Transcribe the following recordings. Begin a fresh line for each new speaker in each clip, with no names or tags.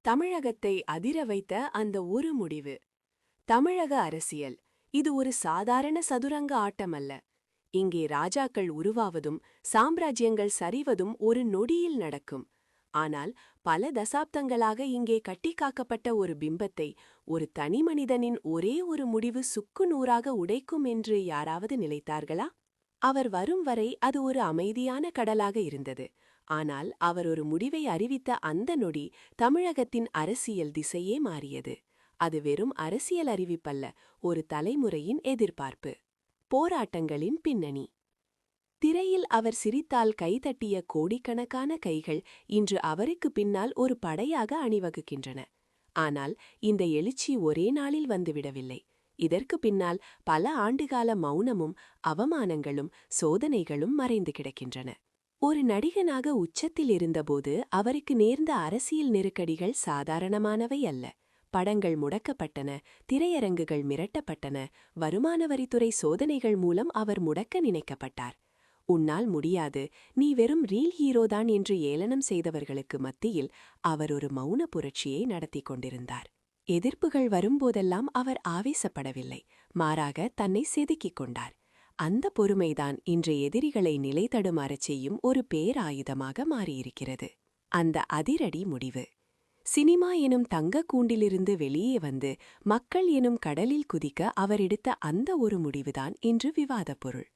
தமிழகத்தை அதிர வைத்த அந்த ஒரு முடிவு. தமிழக அரசியல் இது ஒரு சாதாரண சதுரங்க ஆட்டமல்ல. இங்கே ராஜாக்கள் உருவாவதும் சாம்ராஜ்யங்கள் சரிவதும் ஒரு நொடியில் நடக்கும். ஆனால் பல தசாப்தங்களாக இங்கே கட்டிக்காக்கப்பட்ட ஒரு பிம்பத்தை ஒரு தனிமனிதனின் ஒரே ஒரு முடிவு சுக்குநூறாக உடைக்கும் என்று யாராவது நினைத்தார்களா? அவர் வரும் வரை அது ஒரு அமைதியான கடலாக இருந்தது. ஆனால் அவர் ஒரு முடிவை அறிவித்த அந்த நொடி தமிழகத்தின் அரசியல் திசையே மாறியது. அது வெறும் அரசியல் அறிவிப்பல்ல, ஒரு தலைமுறையின் எதிர்பார்ப்பு. போராட்டங்களின் பின்னணி. திரையில் அவர் சிரித்தால் கைதட்டிய கோடிக்கணக்கான கைகள் இன்று அவருக்கு பின்னால் ஒரு படையாக அணிவகுக்கின்றன. ஆனால் இந்த எழுச்சி ஒரே நாளில் வந்துவிடவில்லை. இதற்கு பின்னால் பல ஆண்டுகால மௌனமும் அவமானங்களும் சோதனைகளும் மறைந்து கிடக்கின்றன. ஒரு நடிகனாக உச்சத்தில் இருந்தபோது அவருக்கு நேர்ந்த அரசியல் நெருக்கடிகள் சாதாரணமானவை அல்ல. படங்கள் முடக்கப்பட்டன, திரையரங்குகள் மிரட்டப்பட்டன, வருமான வரித்துறை சோதனைகள் மூலம் அவர் முடக்க நினைக்கப்பட்டார். உன்னால் முடியாது, நீ வெறும் ரீல் ஹீரோதான் என்று ஏளனம் செய்தவர்களுக்கு மத்தியில் அவர் ஒரு மௌன புரட்சியை நடத்தி கொண்டிருந்தார். எதிர்ப்புகள் வரும்போதெல்லாம் அவர் ஆவேசப்படவில்லை, மாறாக தன்னை செதுக்கிக் கொண்டார். அந்த பொறுமைதான் இன்றைய எதிரிகளை நிலைதடுமாறச் செய்யும் ஒரு பேராயுதமாக மாறியிருக்கிறது. அந்த அதிரடி முடிவு. சினிமா எனும் தங்கக் கூண்டிலிருந்து வெளியே வந்து மக்கள் எனும் கடலில் குதிக்க அவர் எடுத்த அந்த ஒரு முடிவுதான் இன்று விவாதப் பொருள்.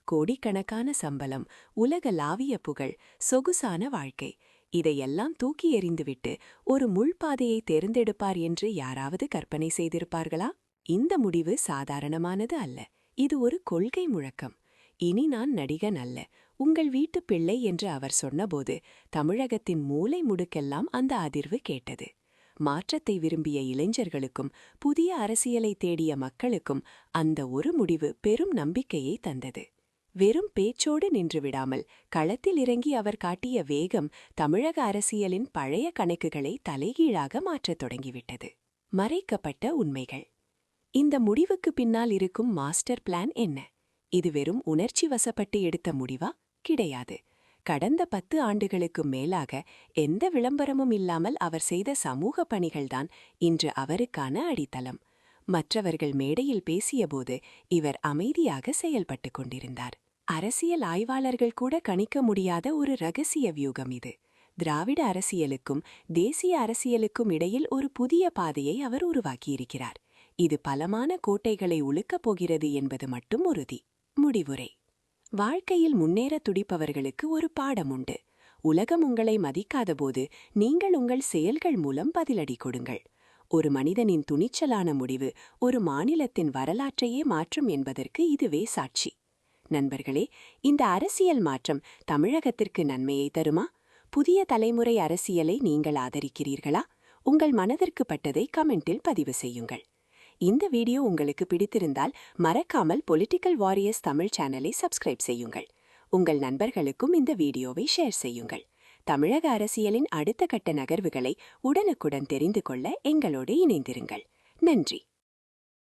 கோடிக்கணக்கான சம்பளம், உலகளாவிய புகழ், சொகுசான வாழ்க்கை, இதையெல்லாம் தூக்கி எறிந்துவிட்டு ஒரு முள்பாதையை தேர்ந்தெடுப்பார் என்று யாராவது கற்பனை செய்திருப்பார்களா? இந்த முடிவு சாதாரணமானது அல்ல. இது ஒரு கொள்கை முழக்கம். இனி நான் நடிகன் அல்ல, உங்கள் வீட்டு பிள்ளை என்று அவர் சொன்னபோது தமிழகத்தின் மூலை முடுக்கெல்லாம் அந்த அதிர்வு கேட்டது. மாற்றத்தை விரும்பிய இளைஞர்களுக்கும் புதிய அரசியலை தேடிய மக்களுக்கும் அந்த ஒரு முடிவு பெரும் நம்பிக்கையை தந்தது. வெறும் பேச்சோடு நின்றுவிடாமல் களத்தில் இறங்கி அவர் காட்டிய வேகம் தமிழக அரசியலின் பழைய கணக்குகளை தலைகீழாக மாற்றத் தொடங்கிவிட்டது. மறைக்கப்பட்ட உண்மைகள். இந்த முடிவுக்கு பின்னால் இருக்கும் மாஸ்டர் பிளான் என்ன? இது வெறும் உணர்ச்சி வசப்பட்டு எடுத்த முடிவா? கிடையாது. கடந்த 10 ஆண்டுகளுக்கு மேலாக எந்த விளம்பரமும் இல்லாமல் அவர் செய்த சமூக பணிகள்தான் இன்று அவருக்கான அடித்தளம். மற்றவர்கள் மேடையில் பேசியபோது இவர் அமைதியாக செயல்பட்டு கொண்டிருந்தார். அரசியல் ஆய்வாளர்கள் கூட கணிக்க முடியாத ஒரு இரகசிய வியூகம் இது. திராவிட அரசியலுக்கும் தேசிய அரசியலுக்கும் இடையில் ஒரு புதிய பாதையை அவர் உருவாக்கியிருக்கிறார். இது பலமான கோட்டைகளை உலுக்கப் போகிறது என்பது மட்டும் உறுதி. முடிவுரை. வாழ்க்கையில் முன்னேற துடிப்பவர்களுக்கு ஒரு பாடம் உண்டு. உலகம் உங்களை மதிக்காதபோது நீங்கள் உங்கள் செயல்கள் மூலம் பதிலடி கொடுங்கள். ஒரு மனிதனின் துணிச்சலான முடிவு ஒரு மாநிலத்தின் வரலாற்றையே மாற்றும் என்பதற்கு இதுவே சாட்சி. நண்பர்களே, இந்த அரசியல் மாற்றம் தமிழகத்திற்கு நன்மையை தருமா? புதிய தலைமுறை அரசியலை நீங்கள் ஆதரிக்கிறீர்களா? உங்கள் மனதிற்கு பட்டதை கமெண்டில் பதிவு செய்யுங்கள். இந்த வீடியோ உங்களுக்கு பிடித்திருந்தால் மறக்காமல் பொலிட்டிக்கல் வாரியர்ஸ் தமிழ் சேனலை சப்ஸ்கிரைப் செய்யுங்கள். உங்கள் நண்பர்களுக்கும் இந்த வீடியோவை ஷேர் செய்யுங்கள். தமிழக அரசியலின் அடுத்த கட்ட நகர்வுகளை உடனுக்குடன் தெரிந்து கொள்ள எங்களோடு இணைந்திருங்கள். நன்றி.